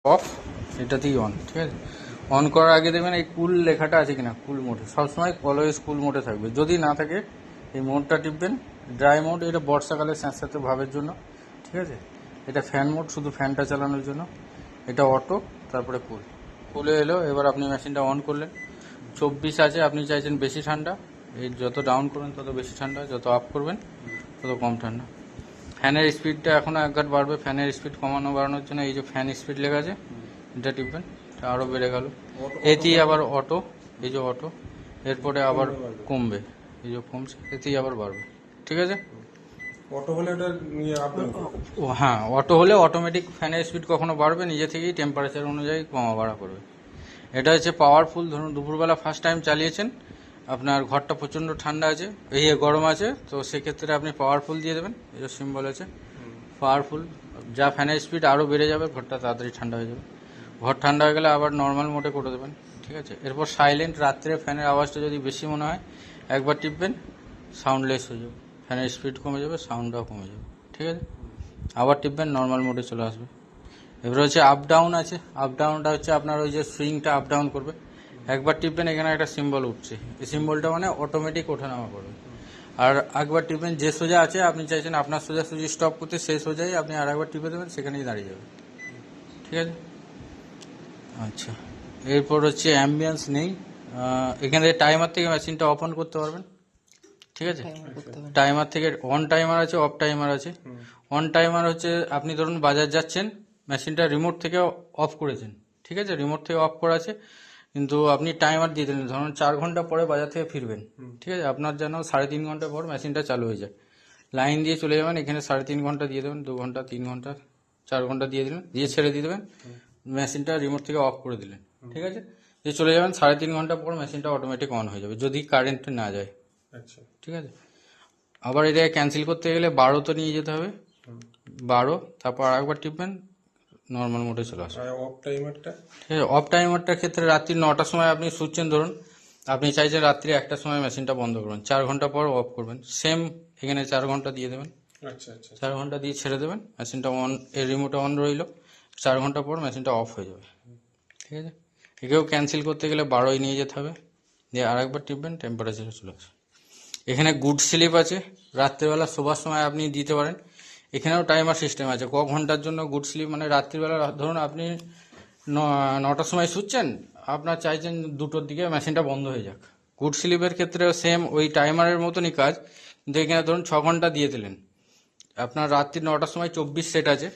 Of, এটাতেই on. ঠিক আছে, অন করার আগে দেখবেন এই কুল লেখাটা আছে কিনা, কুল মোডে সবসময় অলওয়েজ কুল মোডে থাকবে। যদি না থাকে এই মোডটা টিপবেন। ড্রাই মোড এটা বর্ষাকালে স্যাঁতস্যাঁতে ভাবের জন্য। ঠিক আছে, এটা ফ্যান মোড, শুধু ফ্যানটা চালানোর জন্য। এটা অটো, তারপরে কুল। কুলে এলো, এবার আপনি মেশিনটা অন করলেন। 24 আছে, আপনি চাইছেন বেশি ঠান্ডা, এই যত ডাউন করবেন তত বেশি ঠান্ডা, যত আপ করবেন তত কম ঠান্ডা। ফ্যানের স্পিডটা এখনও এক ঘাট বাড়বে। ফ্যানের স্পিড কমানো বাড়ানোর জন্য এই যে ফ্যান স্পিড লেখা আছে, এটা টিপবেন, এটা আরও বেড়ে গেল। এতেই আবার অটো, এই যে অটো, এরপরে আবার কমবে, এই যে কমছে, এতেই আবার বাড়বে। ঠিক আছে, অটো হলে ওটা হ্যাঁ, অটো হলে অটোমেটিক ফ্যানের স্পিড কখনো বাড়বে, নিজে থেকেই টেম্পারেচার অনুযায়ী কমা বাড়া করবে। এটা হচ্ছে পাওয়ারফুল। ধরুন দুপুরবেলা ফার্স্ট টাইম চালিয়েছেন, আপনার ঘরটা প্রচণ্ড ঠান্ডা আছে, এই গরম আছে, তো সেক্ষেত্রে আপনি পাওয়ারফুল দিয়ে দেবেন। এই যে সিম্বল আছে পাওয়ারফুল, যা ফ্যানের স্পিড আরও বেড়ে যাবে, ঘরটা তাড়াতাড়ি ঠান্ডা হয়ে যাবে। ঘর ঠান্ডা হয়ে গেলে আবার নর্মাল মোডে করে দেবেন। ঠিক আছে, এরপর সাইলেন্ট, রাত্রে ফ্যানের আওয়াজটা যদি বেশি মনে হয় একবার টিপবেন, সাউন্ডলেস হয়ে যাবে, ফ্যানের স্পিড কমে যাবে, সাউন্ডটাও কমে যাবে। ঠিক আছে, আবার টিপবেন, নর্মাল মোডে চলে আসবে। এবার হচ্ছে আপ ডাউন আছে। আপ ডাউনটা হচ্ছে আপনার ওই যে সুইংটা আপ ডাউন করবে, একবার টিপবেন, এখানে একটা সিম্বল উঠছে, এই সিম্বলটা মানে অটোমেটিক ওঠানামা করবে। আর একবার টিপবেন, যে সোজা আছে আপনি চাইছেন আপনার সোজাসুজি স্টপ করতে, সেই সোজাই আপনি আর একবার টিপে দেবেন, সেখানেই দাঁড়িয়ে যাবে। ঠিক আছে, আচ্ছা। এরপর হচ্ছে অ্যাম্বিয়েন্স নেই, এখানে টাইমার থেকে মেশিনটা অফ অন করতে পারবেন। ঠিক আছে, টাইমার থেকে অন টাইমার আছে, অফ টাইমার আছে। অন টাইমার হচ্ছে আপনি ধরুন বাজার যাচ্ছেন, মেশিনটা রিমোট থেকে অফ করেছেন। ঠিক আছে, রিমোট থেকে অফ করা আছে, কিন্তু আপনি টাইমার দিয়ে দিলেন, ধরুন 4 ঘন্টা পরে বাজার থেকে ফিরবেন। ঠিক আছে, আপনার যেন 3.5 ঘন্টা পর মেশিনটা চালু হয়ে যায়। লাইন দিয়ে চলে যাবেন, এখানে 3.5 ঘন্টা দিয়ে দেবেন, 2 ঘন্টা, 3 ঘন্টা, 4 ঘন্টা দিয়ে দিলেন, দিয়ে ছেড়ে দিয়ে দেবেন, মেশিনটা রিমোট থেকে অফ করে দিলেন। ঠিক আছে, দিয়ে চলে যাবেন, 3.5 ঘন্টা পর মেশিনটা অটোমেটিক অন হয়ে যাবে, যদি কারেন্ট না যায়। আচ্ছা, ঠিক আছে, আবার এটাকে ক্যান্সেল করতে গেলে 12 তো নিয়ে যেতে হবে, 12, তারপর আরেকবার টিপবেন, নর্মাল মোডে চলে আসবে। আর অফ টাইমারটা? ঠিক আছে, অফ টাইমারটার ক্ষেত্রে রাত্রি 9টার সময় আপনি শুচ্ছেন, ধরুন আপনি চাইছেন রাত্রি 1টার সময় মেশিনটা বন্ধ করবেন, 4 ঘন্টা পর অফ করবেন, সেম এখানে 4 ঘন্টা দিয়ে দেবেন। আচ্ছা আচ্ছা 4 ঘন্টা দিয়ে ছেড়ে দেবেন, মেশিনটা অন, এর রিমোটে অন রইল, 4 ঘন্টা পর মেশিনটা অফ হয়ে যাবে। ঠিক আছে, একেও ক্যান্সেল করতে গেলে 12ই নিয়ে যেতে হবে, দিয়ে আরেকবার টিপবেন, টেম্পারেচারে চলে আসবে। এখানে গুড স্লিপ আছে, রাত্রিবেলা শোবার সময় আপনি দিতে পারেন। এখানেও টাইমার সিস্টেম আছে, ক ঘন্টার জন্য গুড স্লিপ, মানে রাত্রিবেলা ধরুন আপনি 9টার সময় শুচ্ছেন, আপনার চাইছেন 2টোর দিকে মেশিনটা বন্ধ হয়ে যাক। গুড স্লিপের ক্ষেত্রেও সেম ওই টাইমারের মতনই কাজ, কিন্তু এখানে ধরুন 6 ঘন্টা দিয়ে দিলেন, আপনার রাত্রি 9টার সময় 24 সেট আছে,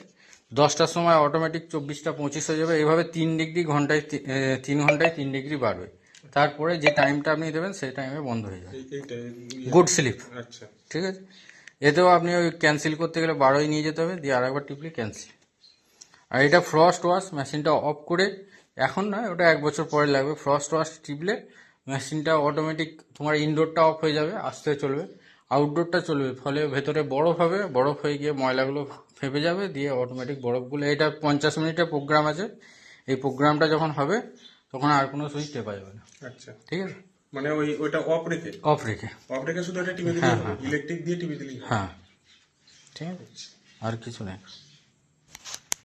10টার সময় অটোমেটিক 24টা 25 হয়ে যাবে, এইভাবে 3 ডিগ্রি ঘন্টায় 3 ঘন্টায় 3 ডিগ্রি বাড়বে। তারপরে যে টাইমটা আপনি দেবেন সেই টাইমে বন্ধ হয়ে যাবে, গুড স্লিপ। আচ্ছা, ঠিক আছে, এতেও আপনি ওই ক্যান্সেল করতে গেলে 12ই নিয়ে যেতে হবে, দিয়ে আরেকবার টিপলে ক্যান্সেল। আর এটা ফ্রস্ট ওয়াশ, মেশিনটা অফ করে, এখন নয়, ওটা 1 বছর পরে লাগবে। ফ্রস্ট ওয়াশ টিপলে মেশিনটা অটোমেটিক, তোমার ইনডোরটা অফ হয়ে যাবে, আস্তে চলবে, আউটডোরটা চলবে, ফলে ভেতরে বরফ হবে, বরফ হয়ে গিয়ে ময়লাগুলো ফেপে যাবে, দিয়ে অটোমেটিক বরফগুলো, এটা 50 মিনিটের প্রোগ্রাম আছে, এই প্রোগ্রামটা যখন হবে তখন আর কোনো সুইচ টেপা যাবে না। আচ্ছা, ঠিক আছে, মানে ওইটা অফ রেখে অফ রেখে শুধু এটা টিপে দিলেই হবে, ইলেকট্রিক দিয়ে টিপে দিলেই হবে। হ্যাঁ, ঠিক আছে, আর কিছু নেই।